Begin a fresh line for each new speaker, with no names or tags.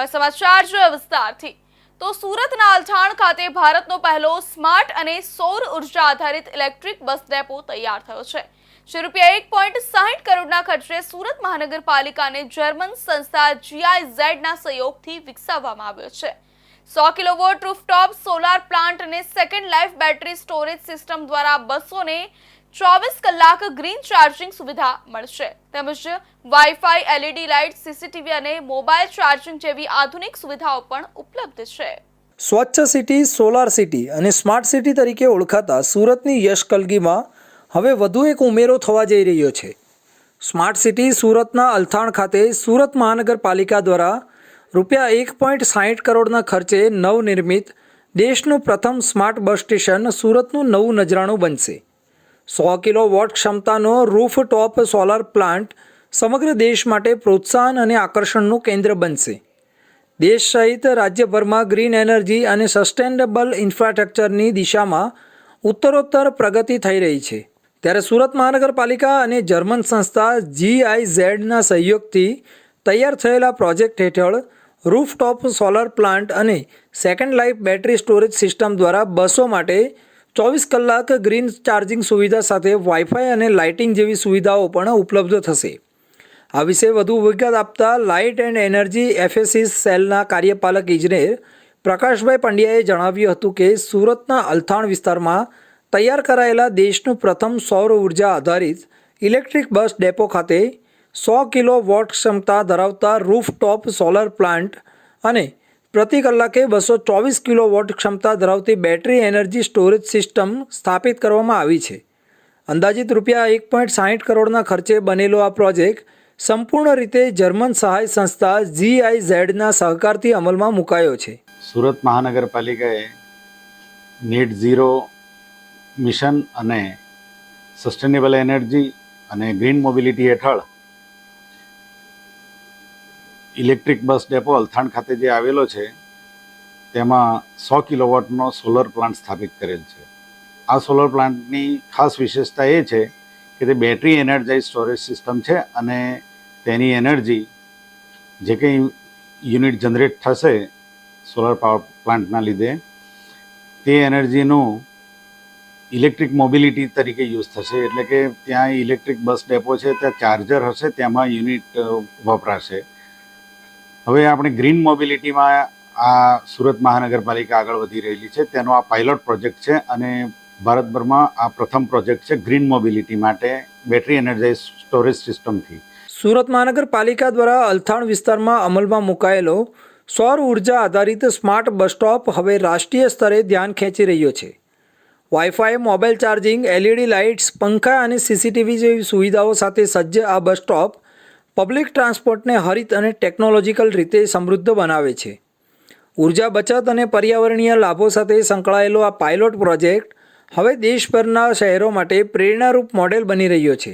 સમાચાર જોઈએ વિસ્તારથી તો સુરતના અલથાણ ખાતે ભારતનો પહેલો સ્માર્ટ અને સૌર ઉર્જા આધારિત ઇલેક્ટ્રિક બસ ડેપો તૈયાર થયો છે જે રૂપિયા 1.60 કરોડના ખર્ચે સુરત મહાનગરપાલિકાને જર્મન સંસ્થા GIZ ના સહયોગથી વિકસાવવામાં આવ્યો છે 100 કિલોવોટ રૂફટોપ સોલાર પ્લાન્ટ અને second life battery storage system દ્વારા બસોને 24 કલાક ગ્રીન ચાર્જિંગ સુવિધા મળશે તેમજ વાઈફાઈ LED લાઇટ CCTV અને મોબાઈલ ચાર્જિંગ જેવી આધુનિક સુવિધાઓ પણ ઉપલબ્ધ છે।
સ્વચ્છ સિટી સોલાર સિટી અને સ્માર્ટ સિટી તરીકે ઓળખાતા સુરતની યશ કલગીમાં હવે વધુ એક ઉમેરો થવા જઈ રહ્યો છે। સ્માર્ટ સિટી સુરતના અલથાણ ખાતે સુરત મહાનગરપાલિકા દ્વારા રૂપિયા 1.60 કરોડના ખર્ચે નવનિર્મિત દેશનું પ્રથમ સ્માર્ટ બસ સ્ટેશન સુરતનું નવું નજરાણું બનશે। 100 કિલોવોટ ક્ષમતાનો રૂફટોપ સોલાર પ્લાન્ટ સમગ્ર દેશ માટે પ્રોત્સાહન અને આકર્ષણનું કેન્દ્ર બનશે। દેશ સહિત રાજ્યભરમાં ગ્રીન એનર્જી અને સસ્ટેનેબલ ઇન્ફ્રાસ્ટ્રક્ચરની દિશામાં ઉત્તરોત્તર પ્રગતિ થઈ રહી છે ત્યારે સુરત મહાનગરપાલિકા અને જર્મન સંસ્થા GIZના સહયોગથી તૈયાર થયેલા પ્રોજેક્ટ હેઠળ રૂફટોપ સોલાર પ્લાન્ટ અને second life battery storage system દ્વારા બસો માટે 24 કલાક ગ્રીન ચાર્જિંગ સુવિધા સાથે વાઈફાઈ અને લાઇટિંગ જેવી સુવિધાઓ પણ ઉપલબ્ધ થશે। આ વિશે વધુ વિગત આપતા લાઇટ એન્ડ એનર્જી FSIS સેલના કાર્યપાલક ઇજનેર પ્રકાશભાઈ પંડ્યાએ જણાવ્યું હતું કે સુરતના અલથાણ વિસ્તારમાં તૈયાર કરાયેલા દેશનું પ્રથમ સૌર ઉર્જા આધારિત ઇલેક્ટ્રિક બસ ડેપો ખાતે 100 કિલોવોટ ક્ષમતા ધરાવતા રૂફટોપ સોલાર પ્લાન્ટ અને પ્રતિ કલાકે 224 કિલોવોટ ક્ષમતા ધરાવતી બેટરી એનર્જી સ્ટોરેજ સિસ્ટમ સ્થાપિત કરવામાં આવી છે। અંદાજિત રૂપિયા 1.60 કરોડના ખર્ચે બનેલો આ પ્રોજેક્ટ સંપૂર્ણ રીતે જર્મન સહાય સંસ્થા GIZના સહકારથી અમલમાં મુકાયો છે।
સુરત મહાનગરપાલિકાએ નેટ ઝીરો મિશન અને સસ્ટેનેબલ એનર્જી અને ગ્રીન મોબિલિટી હેઠળ ઇલેક્ટ્રિક બસ ડેપો અલથાણ ખાતે જે આવેલો છે તેમાં 100 કિલોવોટનો સોલર પ્લાન્ટ સ્થાપિત કરેલ છે। આ સોલર પ્લાન્ટની ખાસ વિશેષતા એ છે કે તે બેટરી એનર્જાઇઝ સ્ટોરેજ સિસ્ટમ છે અને તેની એનર્જી જે કંઈ યુનિટ જનરેટ થશે સોલર પાવર પ્લાન્ટના લીધે તે એનર્જીનું ઇલેક્ટ્રિક મોબિલિટી તરીકે યુઝ થશે એટલે કે ત્યાં ઇલેક્ટ્રિક બસ ડેપો છે ત્યાં ચાર્જર હશે તેમાં યુનિટ વપરાશે। હવે આપણે ગ્રીન મોબિલિટીમાં આ સુરત મહાનગરપાલિકા આગળ વધી રહેલી છે તેનો આ પાયલોટ પ્રોજેક્ટ છે અને ભારતભરમાં આ પ્રથમ પ્રોજેક્ટ છે ગ્રીન મોબિલિટી માટે બેટરી એનર્જાઇઝ સ્ટોરેજ સિસ્ટમથી।
સુરત મહાનગરપાલિકા દ્વારા અલથાણ વિસ્તારમાં અમલમાં મુકાયેલો સૌર ઉર્જા આધારિત સ્માર્ટ બસ સ્ટોપ હવે રાષ્ટ્રીય સ્તરે ધ્યાન ખેંચી રહ્યો છે। Wifi mobile charging LED lights પંખા અને CCTV જેવી સુવિધાઓ સાથે સજ્જ આ બસ સ્ટોપ પબ્લિક ટ્રાન્સપોર્ટને હરિત અને ટેકનોલોજીકલ રીતે સમૃદ્ધ બનાવે છે। ઉર્જા બચત અને પર્યાવરણીય લાભો સાથે સંકળાયેલો આ પાયલોટ પ્રોજેક્ટ હવે દેશભરના શહેરો માટે પ્રેરણારૂપ મોડેલ બની રહ્યો છે।